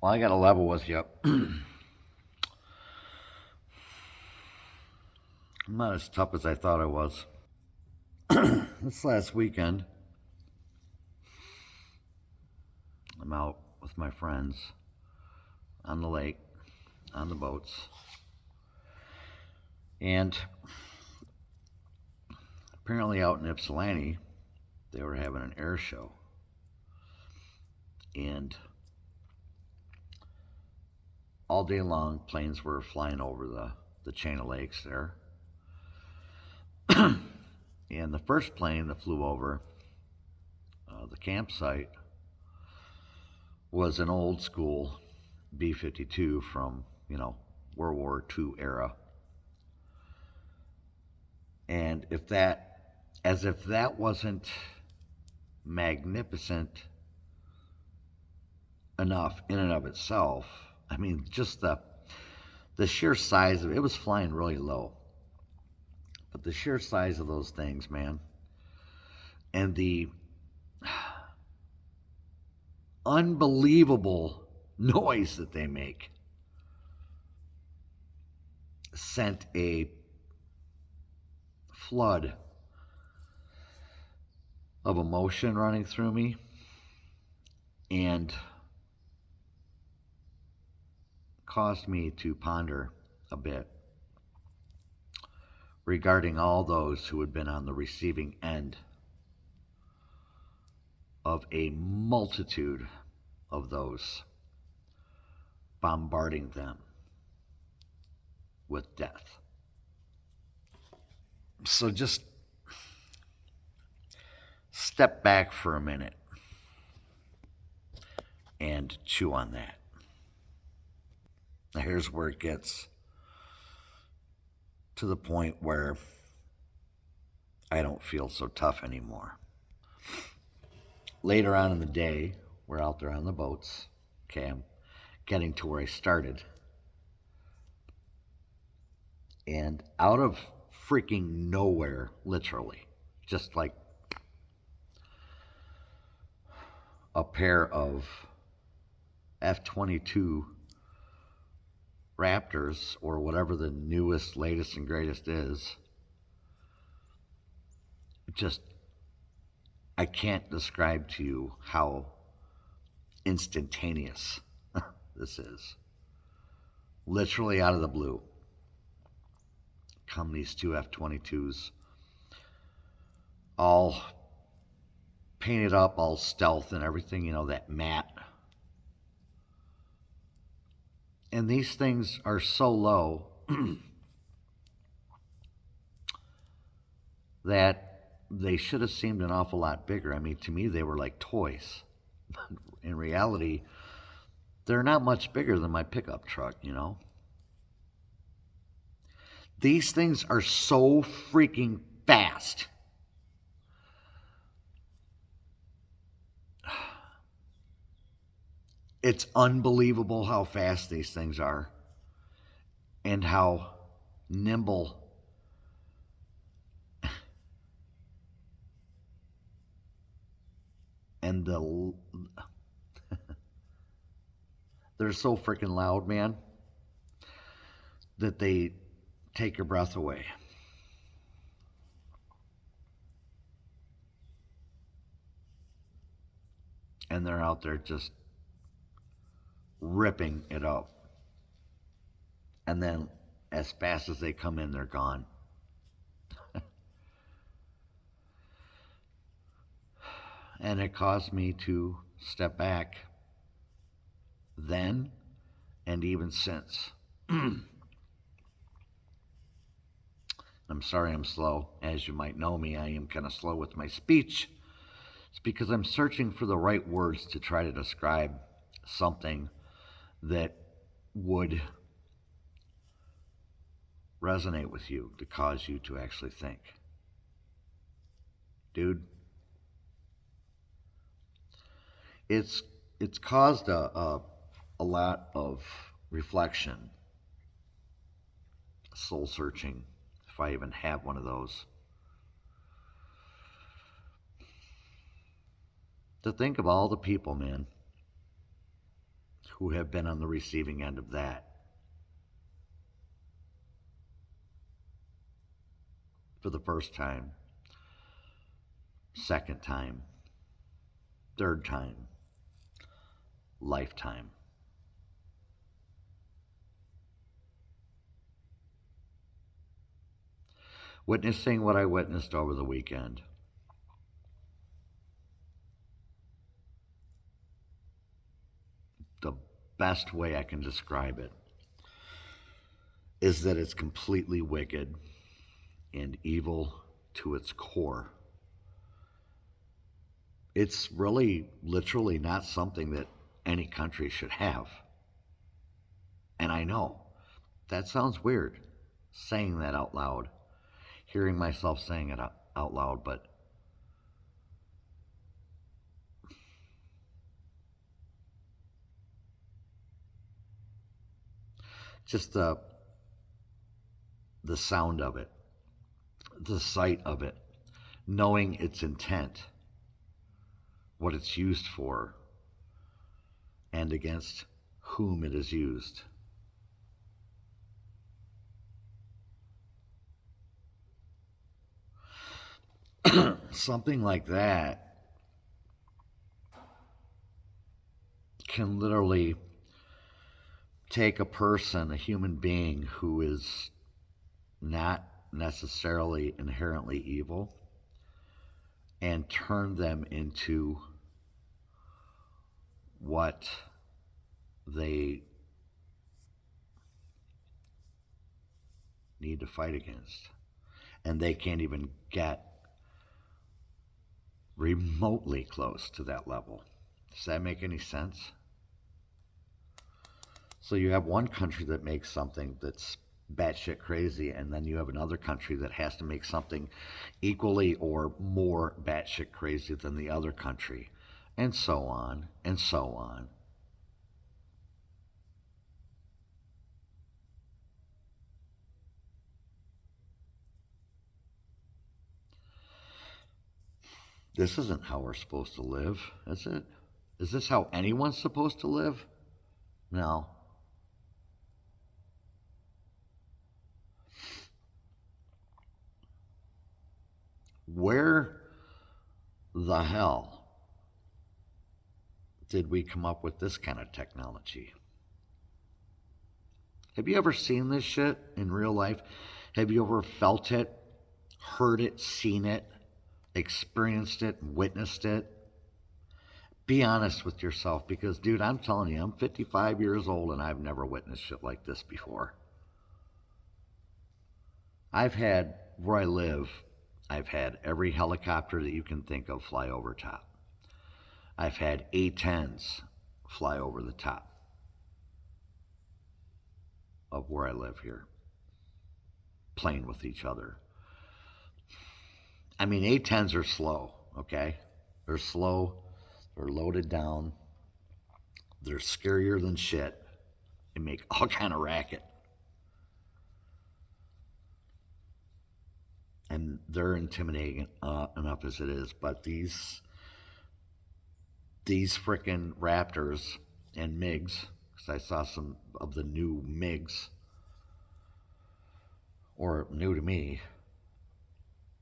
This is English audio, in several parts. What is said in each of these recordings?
Well, I got to level with you. I'm not as tough as I thought I was. This last weekend, I'm out with my friends on the lake, on the boats, and apparently out in Ypsilanti, they were having an air show. And all day long, planes were flying over the chain of lakes there. And the first plane that flew over the campsite was an old school B 52 from, World War II era. And as if that wasn't magnificent enough in and of itself, I mean, just the sheer size of it was flying really low, but the sheer size of those things, man, and the unbelievable noise that they make sent a flood of emotion running through me and caused me to ponder a bit regarding all those who had been on the receiving end of a multitude of those bombarding them with death. So just step back for a minute and chew on that. Now, here's where it gets to the point where I don't feel so tough anymore. Later on in the day, we're out there on the boats. Okay, I'm getting to where I started. And out of freaking nowhere, literally, just like a pair of F 22 Raptors, or whatever the newest, latest, and greatest is, just, I can't describe to you how instantaneous this is. Literally out of the blue come these two F 22s, all painted up, all stealth and everything, that matte. And these things are so low that they should have seemed an awful lot bigger. I mean, to me, they were like toys. In reality, they're not much bigger than my pickup truck. These things are so freaking fast. It's unbelievable how fast these things are and how nimble and they're so freaking loud, man, that they take your breath away. And they're out there just ripping it up. And then as fast as they come in, they're gone. And it caused me to step back then and even since. I'm sorry I'm slow. As you might know me, I am kind of slow with my speech. It's because I'm searching for the right words to try to describe something that would resonate with you, to cause you to actually think. Dude, it's caused a lot of reflection, soul searching, if I even have one of those. To think of all the people, man, who have been on the receiving end of that for the first time, second time, third time, lifetime. Witnessing what I witnessed over the weekend, the best way I can describe it is that it's completely wicked and evil to its core. It's really, literally not something that any country should have. And I know that sounds weird saying that out loud, hearing myself saying it out loud, but just the sound of it, the sight of it, knowing its intent, what it's used for, and against whom it is used. Something like that can literally take a person, a human being who is not necessarily inherently evil, and turn them into what they need to fight against. And they can't even get remotely close to that level. Does that make any sense? So you have one country that makes something that's batshit crazy, and then you have another country that has to make something equally or more batshit crazy than the other country, and so on, and so on. This isn't how we're supposed to live, is it? Is this how anyone's supposed to live? No. Where the hell did we come up with this kind of technology? Have you ever seen this shit in real life? Have you ever felt it, heard it, seen it, experienced it, witnessed it? Be honest with yourself because, dude, I'm telling you, I'm 55 years old and I've never witnessed shit like this before. I've had, where I live, I've had every helicopter that you can think of fly over top. I've had A-10s fly over the top of where I live here, playing with each other. I mean, A-10s are slow, okay? They're slow, they're loaded down, they're scarier than shit, and make all kind of racket. And they're intimidating enough as it is, but these frickin' Raptors and MiGs, because I saw some of the new MiGs, or new to me,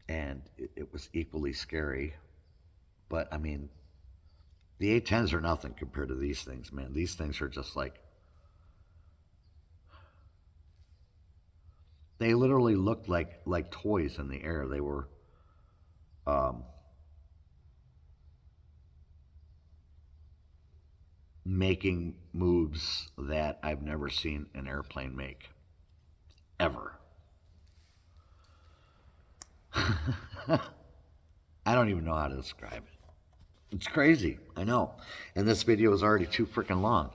and it was equally scary. But I mean, the A-10s are nothing compared to these things, man. These things are just like, they literally looked like toys in the air. They were making moves that I've never seen an airplane make, ever. I don't even know how to describe it. It's crazy, I know. And this video is already too freaking long,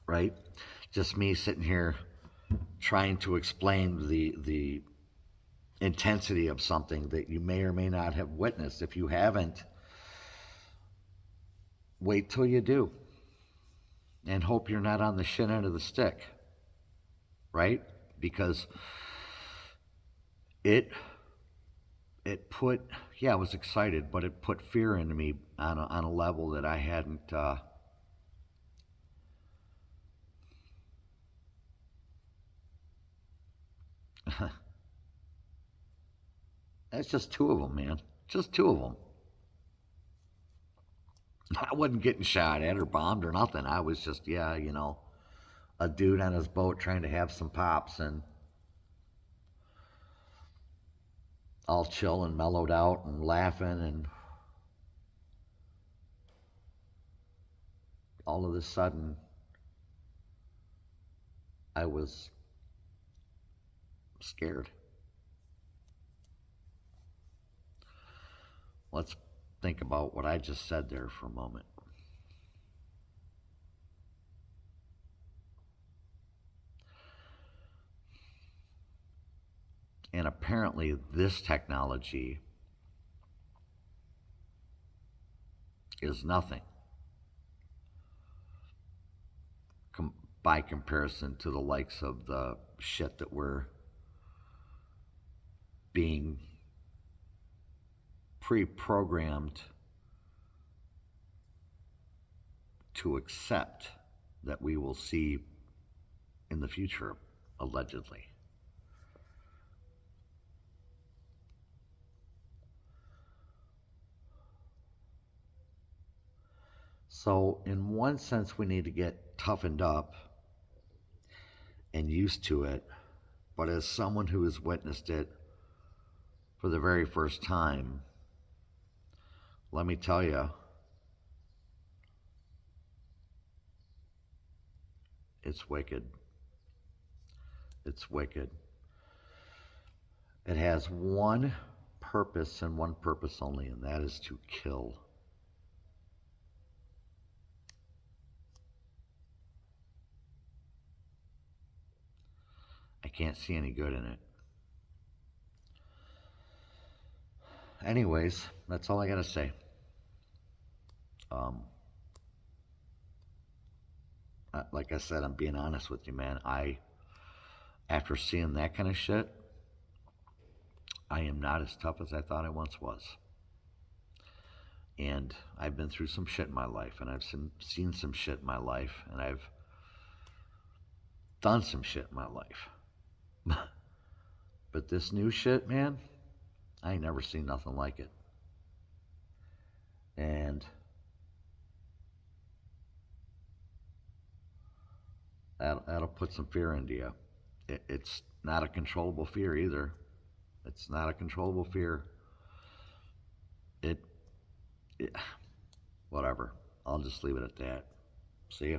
right? Just me sitting here trying to explain the intensity of something that you may or may not have witnessed. If you haven't, wait till you do and hope you're not on the shit end of the stick, right? Because it put, yeah, I was excited, but it put fear into me on a level that I hadn't That's just two of them, man. Just two of them. I wasn't getting shot at or bombed or nothing. I was just, yeah, a dude on his boat trying to have some pops and all chill and mellowed out and laughing. And all of a sudden, I was scared. Let's think about what I just said there for a moment. And apparently, this technology is nothing by comparison to the likes of the shit that we're being pre programmed to accept that we will see in the future, allegedly. So, in one sense, we need to get toughened up and used to it. But as someone who has witnessed it for the very first time, let me tell you, it's wicked. It's wicked. It has one purpose and one purpose only, and that is to kill. I can't see any good in it. Anyways, that's all I gotta say. Um, like I said, I'm being honest with you, man. After seeing that kind of shit, I am not as tough as I thought I once was. And I've been through some shit in my life, and I've seen some shit in my life, and I've done some shit in my life. But this new shit, man, I ain't never seen nothing like it. And that'll put some fear into you. It's not a controllable fear either. It's not a controllable fear. It, it whatever. I'll just leave it at that. See ya.